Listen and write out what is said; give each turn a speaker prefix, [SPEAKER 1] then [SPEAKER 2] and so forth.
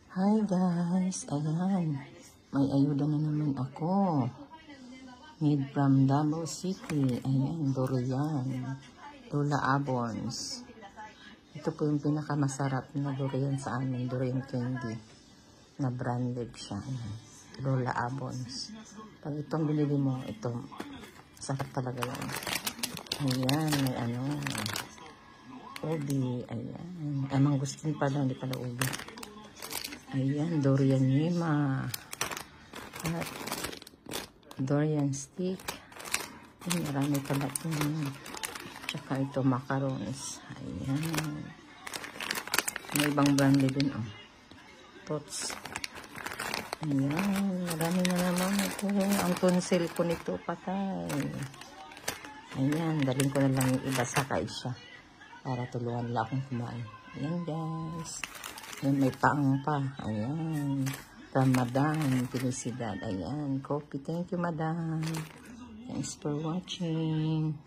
[SPEAKER 1] Hi guys, ayan, may ayuda na naman ako. Made from Davao City. Ayan, durian. Lola Abons. Ito po yung pinakamasarap na durian sa amin, durian candy. Na branded siya. Ayan. Lola Abons. Pag itong binili mo, ito, sarap talaga yan. Ayan, may ano, ubi. Ayan. Ay, mangustin pala, hindi pala ubi. Ayan, durian yema. At durian stick. Ayan, marami pala ito. Tsaka ito, macarons. Ayan. May ibang brand din, oh. Tots. Ayan, marami na naman ito. Ang tonsil ko nito, patay. Ayan, daling ko na lang yung iba sa kaisya. Para tulungan lang akong kumain. Ayan, guys. Ayan, may paang pa. Ayan. Ramadan, felicidad. Ayan, coffee. Thank you, madam. Thanks for watching.